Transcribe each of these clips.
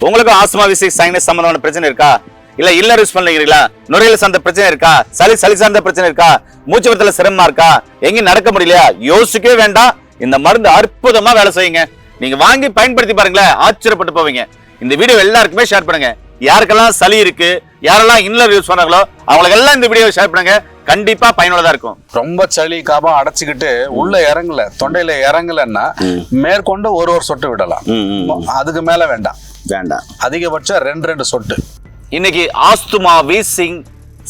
உங்களுக்கும் asthma VCK sinus சம்பந்தமான பிரச்சனை இருக்கா? இல்ல யூஸ் பண்ணீங்களா? நுரையீரல் சார்ந்த பிரச்சனை இருக்கா? சளி சார்ந்த பிரச்சனை இருக்கா? மூச்சு விடுறதுல சிரமமா இருக்கா? எங்கேயும் நடக்க முடியலையா? யோசிக்கவே வேண்டாம். இந்த மருந்து அற்புதமா வேலை செய்யுங்க. நீங்க வாங்கி பயன்படுத்தி பாருங்களேன், ஆச்சரியப்பட்டு போவீங்க. இந்த வீடியோ எல்லாருக்குமே ஷேர் பண்ணுங்க. யாருக்கெல்லாம் சளி இருக்கு, யாரெல்லாம் இன்லர் யூஸ் பண்றாங்களோ அவங்களுக்கெல்லாம் இந்த வீடியோ ஷேர் பண்ணுங்க. கண்டிப்பா பயனுள்ளதா இருக்கும். ரொம்ப சளி காபம் அடைச்சிக்கிட்டு உள்ள இறங்கல, தொண்டையில இறங்கலன்னா மேற்கொண்டு ஒரு சொட்டு விடலாம். அதுக்கு மேல வேண்டாம். அதிகபட்சம் 2 சொட்டு. இன்னைக்கு ஆஸ்துமா, வீசிங்,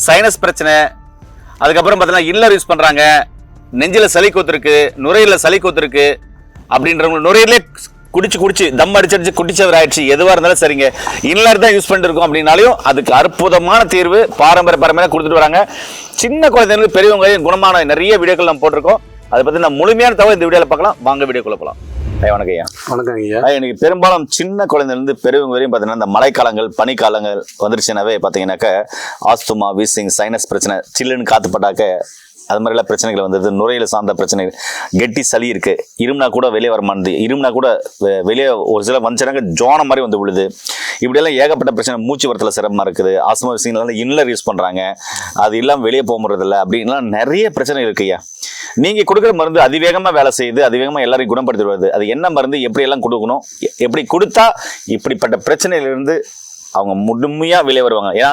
சைனஸ் பிரச்சனை, அதுக்கப்புறம் பார்த்தீங்கன்னா இன்லர் யூஸ் பண்றாங்க, நெஞ்சில சளி கொத்துருக்கு, நுரையீரல சளி கொத்துருக்கு அப்படின்றவங்க, நுரையீரலே குடிச்சு தம் அடிச்சு குடிச்சவர் ஆயிடுச்சு, எதுவா இருந்தாலும் சரிங்க, இன்லர் தான் யூஸ் பண்ணிட்டு இருக்கோம் அப்படின்னாலையும் அதுக்கு அற்புதமான தீர்வு பாரம்பரிய கொடுத்துட்டு வராங்க. சின்ன குழந்தைங்களுக்கு பெரியவங்க குணமான நிறைய வீடியோக்கள் நம்ம போட்டிருக்கோம். அதை பத்தி நம்ம முழுமையான தகவல் இந்த வீடியோல பார்க்கலாம். வாங்க வீடியோக்குள்ள போகலாம். வணக்கம் ஐயா. வணக்கம் ஐயா. எனக்கு பெரும்பாலும் சின்ன குழந்தைலேருந்து பெரியவங்க வரையும் பார்த்தீங்கன்னா இந்த மழைக்காலங்கள், பனிக்காலங்கள் வந்துருச்சுனாவே பார்த்தீங்கன்னாக்க ஆஸ்துமா, வீசிங், சைனஸ் பிரச்சனை, சில்லுன்னு காத்துப்பட்டாக்க அது மாதிரிலாம் பிரச்சனைகள் வந்தது. நுரையீரல் சார்ந்த பிரச்சனைகள், கெட்டி சளி இருக்கு, இருமுனா கூட வெளியே வர மாட்டேது, இருமுனா கூட வெளியே ஒரு சில வந்துச்சுனாக்க ஜோனம் மாதிரி வந்து விழுது. இப்படியெல்லாம் ஏகப்பட்ட பிரச்சனை. மூச்சு வரத்துல சிரமமா இருக்குது. ஆஸ்துமா வீசிங்ல இன்லர் யூஸ் பண்றாங்க, அது இல்லாமல் வெளியே போக முடியறதில்ல, அப்படின்லாம் நிறைய பிரச்சனை இருக்கு ஐயா. நீங்க கொடுக்குற மருந்து அதிவேகமா வேலை செய்யுது, அதிவேகமா எல்லாரையும் குணப்படுத்தி வருது. அது என்ன மருந்து, எப்படி எல்லாம் கொடுக்கணும், எப்படி கொடுத்தா இப்படிப்பட்ட பிரச்சனையிலிருந்து அவங்க முழுமையா வெளியே வருவாங்க? ஏன்னா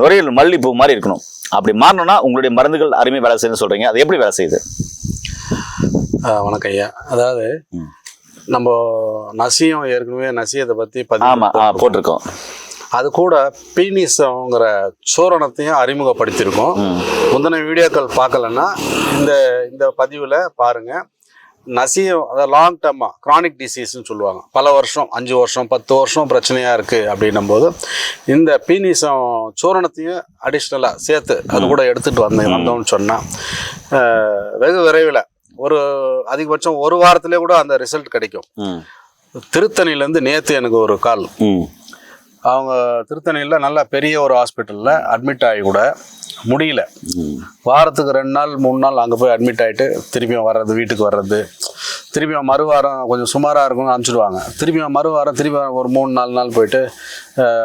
நுரையீரல் மல்லிப்பூ மாதிரி இருக்கணும். அப்படி மாறணும்னா உங்களுடைய மருந்துகள் அருமையாக வேலை செய்யுன்னு சொல்றீங்க. அது எப்படி வேலை செய்யுது? வணக்கம் ஐயா. அதாவது நம்ம நசியம் ஏற்கனவே நசியத்தை பத்தி போட்டிருக்கோம். அது கூட பீனிசம்ங்கிற சூரணத்தையும் அறிமுகப்படுத்தியிருக்கோம். முந்தின வீடியோக்கள் பார்க்கலன்னா இந்த பதிவில் பாருங்க. நசியம், அதாவது லாங் டர்மா கிரானிக் டிசீஸ்ன்னு சொல்லுவாங்க. பல வருஷம், 5 வருஷம் 10 வருஷம் பிரச்சனையாக இருக்குது அப்படின்னும் போது இந்த பீனிசம் சூரணத்தையும் அடிஷ்னலாக சேர்த்து அது கூட எடுத்துகிட்டு வந்தோம்னு சொன்னால் வெகு விரைவில் ஒரு அதிகபட்சம் 1 வாரத்திலே கூட அந்த ரிசல்ட் கிடைக்கும். திருத்தணிலேருந்து நேற்று எனக்கு ஒரு கால். அவங்க திருத்தணியில் நல்ல பெரிய ஒரு ஹாஸ்பிட்டலில் அட்மிட் ஆகி கூட முடியல. வாரத்துக்கு 2 நாள் 3 நாள் அங்கே போய் அட்மிட் ஆகிட்டு திரும்பியும் வர்றது, வீட்டுக்கு வர்றது, திரும்பியும் மறுவாரம் கொஞ்சம் சுமாராக இருக்கும்னு அனுப்பிச்சிடுவாங்க. திரும்பியும் மறுவாரம் திரும்பி ஒரு 3-4 நாள் போயிட்டு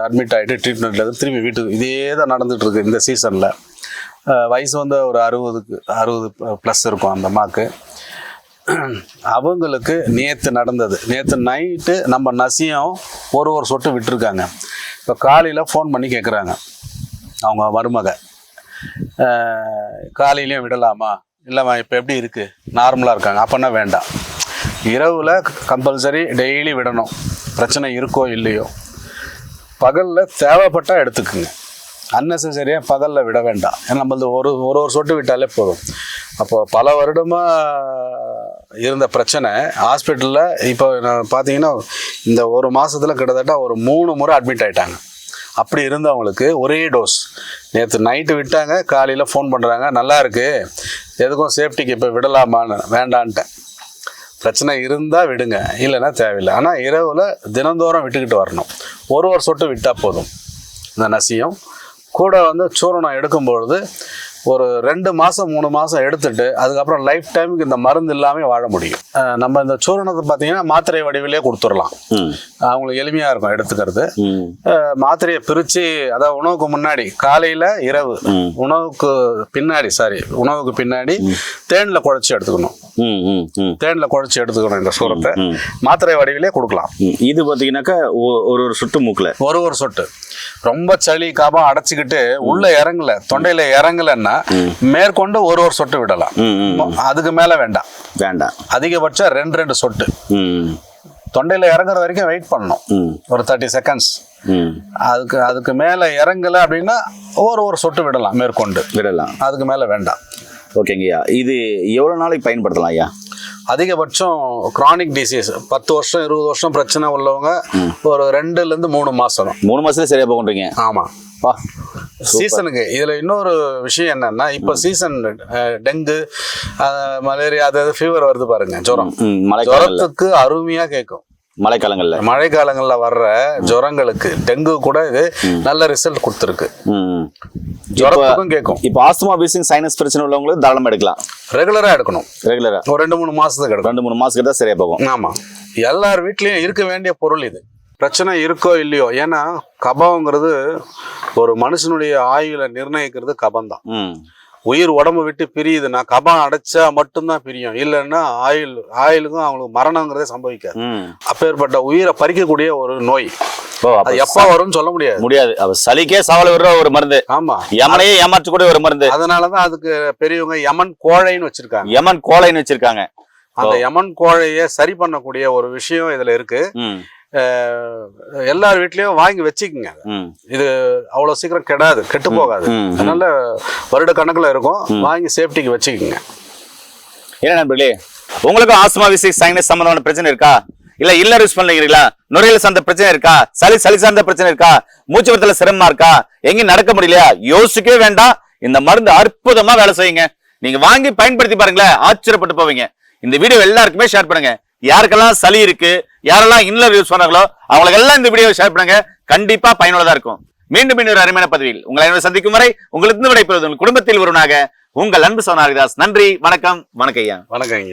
அட்மிட் ஆகிட்டு ட்ரீட்மெண்ட்டில் திரும்பி வீட்டுக்கு. இதே தான் நடந்துகிட்ருக்கு இந்த சீசனில். வயசு வந்து ஒரு 60+ இருக்கும் அந்த அம்மாவுக்கு. அவங்களுக்கு நேற்று நடந்தது. நேற்று நைட்டு நம்ம நசியம் ஒரு சொட்டு விட்டுருக்காங்க. இப்போ காலையில் ஃபோன் பண்ணி கேட்குறாங்க அவங்க மருமக, காலையிலையும் விடலாமா? இல்லைம்மா இப்போ எப்படி இருக்குது, நார்மலாக இருக்காங்க. அப்போன்னா வேண்டாம், இரவில் கம்பல்சரி டெய்லி விடணும், பிரச்சனை இருக்கோ இல்லையோ. பகலில் தேவைப்பட்டால் எடுத்துக்குங்க, அன்னெசரியாக பகலில் விட வேண்டாம். ஏன்னா நம்மளது ஒரு சொட்டு விட்டாலே போதும். அப்போது பல வருடமாக இருந்த பிரச்சனை ஹாஸ்பிட்டலில் இப்போ பார்த்தீங்கன்னா இந்த ஒரு மாதத்தில் கிட்டத்தட்ட ஒரு 3 முறை அட்மிட் ஆகிட்டாங்க. அப்படி இருந்தவங்களுக்கு ஒரே டோஸ் நேற்று நைட்டு விட்டாங்க. காலையில் ஃபோன் பண்ணுறாங்க, நல்லா இருக்குது, எதுக்கும் சேஃப்டிக்கு இப்போ விடலாமான்னு. வேண்டான்ட்டேன். பிரச்சனை இருந்தால் விடுங்க, இல்லைன்னா தேவையில்லை. ஆனால் இரவில் தினந்தோறும் விட்டுக்கிட்டு வரணும். ஒரு சொட்டு விட்டால் போதும். இந்த நசியம் கூட வந்து சூரணம் எடுக்கும்பொழுது ஒரு 2 மாதம் 3 மாதம் எடுத்துட்டு அதுக்கப்புறம் லைஃப் டைமுக்கு இந்த மருந்து இல்லாமல் வாழ முடியும். நம்ம இந்த சூரணத்தை பார்த்தீங்கன்னா மாத்திரை வடிவிலே கொடுத்துடலாம். அவங்களுக்கு எளிமையாக இருக்கும் எடுத்துக்கிறது. மாத்திரையை பிரித்து, அதாவது உணவுக்கு முன்னாடி காலையில், இரவு உணவுக்கு பின்னாடி தேனில் குழச்சி எடுத்துக்கணும். தேனில் குழச்சி எடுத்துக்கணும். இந்த சூரத்தை மாத்திரை வடிவிலே கொடுக்கலாம். இது பார்த்தீங்கன்னாக்கா ஒரு சொட்டு மூக்கில் ஒரு சொட்டு. ரொம்ப சளி காபம் அடைச்சிக்கிட்டு உள்ள இறங்கல, தொண்டையில இறங்கலன்னா மேற்கொண்டு ஒரு சொட்டு விடலாம். அதுக்கு மேல வேண்டாம். அதிகபட்சம் 2 சொட்டு. தொண்டையில இறங்குற வரைக்கும் வெயிட் பண்ணணும், ஒரு 30 செகண்ட்ஸ். அதுக்கு மேல இறங்கல அப்படின்னா ஒரு சொட்டு விடலாம், மேற்கொண்டு விடலாம். அதுக்கு மேல வேண்டாம். ஓகேங்கய்யா. இது எவ்வளவு நாளைக்கு பயன்படுத்தலாம் ஐயா? அதிகபட்சம் கிரானிக் டிசீஸ் 10 வருஷம் 20 வருஷம் பிரச்சனை உள்ளவங்க ஒரு 2 to 3 மாசம். 3 மாசத்துல சரியா போகுன்றீங்க? ஆமா. சீசனுக்கு இதுல இன்னொரு விஷயம் என்னன்னா, இப்ப சீசன் டெங்கு, மலேரியா, அதாவது ஃபீவர் வருது பாருங்க, ஜுரத்துக்கு அருமையா கேட்கும். மழைக்காலங்கள்ல வர்ற ஜுரங்களுக்கு, டெங்கு கூட இது நல்ல ரிசல்ட் கொடுத்துருக்கு. ஜுரத்துக்கும் கேட்கும். இப்போ ஆஸ்துமா, வீசிங், சைனஸ் பிரச்சனை உள்ளவங்களுக்கு தாராளமா எடுக்கலாம். ரெகுலரா எடுக்கணும். ஒரு 2-3 மாசத்துக்கு எடுக்கும். 2-3 மாசத்துக்கு தான் சரியா போகும். ஆமா. எல்லார் வீட்லயும் இருக்க வேண்டிய பொருள் இது. பிரச்சனை இருக்கோ இல்லையோ, ஏன்னா கபங்கிறது ஒரு மனுஷனுடைய ஆயுளை நிர்ணயிக்கிறது கபம் தான். உயிர் உடம்பு விட்டு பிரியுதுன்னா கபம் அடைச்சா மட்டும்தான் பிரியும், இல்லைன்னா ஆயுளுக்கும் அவங்களுக்கு மரணங்கிறதே சம்பவிக்காது. அப்பேற்பட்ட உயிரை பறிக்கக்கூடிய ஒரு நோய். அது எப்ப வரும்னு சொல்ல முடியாது. அவ சளிக்கே சவால் விடுற ஒரு மருந்து. ஆமா, யமனையே ஏமாற்றக்கூடிய ஒரு மருந்து. அதனாலதான் அதுக்கு பெரியவங்க யமன் கோழைன்னு வச்சிருக்காங்க. யமன் கோழைன்னு வச்சிருக்காங்க. அந்த யமன் கோழைய சரி பண்ணக்கூடிய ஒரு விஷயம் இதுல இருக்கு. எல்லார் வீட்லயும் வாங்கி வச்சுக்கோங்க. இது அவ்வளவு சீக்கிரம் கெட்டு போகாது. அதனால வருட கணக்குல இருக்கும், வாங்கி சேஃப்டிக்கு வச்சுக்கோங்க. என்ன நண்பர்களே, உங்களுக்கும் ஆஸ்துமா விசிக் சைனஸ் சம்பந்தமான பிரச்சனை இருக்கா? இல்ல யூஸ் பண்ணிக்கிறீங்களா? நுரையீரல் சார்ந்த பிரச்சனை இருக்கா? சளி சார்ந்த பிரச்சனை இருக்கா? மூச்சு விடுறதுல சிரமமா இருக்கா? எங்கேயும் நடக்க முடியலையா? யோசிக்கவே வேண்டாம், இந்த மருந்து அற்புதமா வேலை செய்யுங்க. நீங்க வாங்கி பயன்படுத்தி பாருங்களேன், ஆச்சரியப்பட்டு போவீங்க. இந்த வீடியோ எல்லாருக்குமே ஷேர் பண்ணுங்க. யாருக்கெல்லாம் சளி இருக்கு, யாரெல்லாம் இன்னர் யூஸ் பண்றாங்களோ அவங்களுக்கு எல்லாம் இந்த வீடியோ ஷேர் பண்ணுங்க. கண்டிப்பா பயனுள்ளதா இருக்கும். மீண்டும் ஒரு அருமையான பதிவில் உங்களை சந்திக்கும் வரை உங்களுக்கு விடைபெறுவது உங்கள் குடும்பத்தில் ஒருவனாக உங்கள் அன்பு சோனாரிதாஸ். நன்றி, வணக்கம். வணக்கம் ஐயா. வணக்கம்.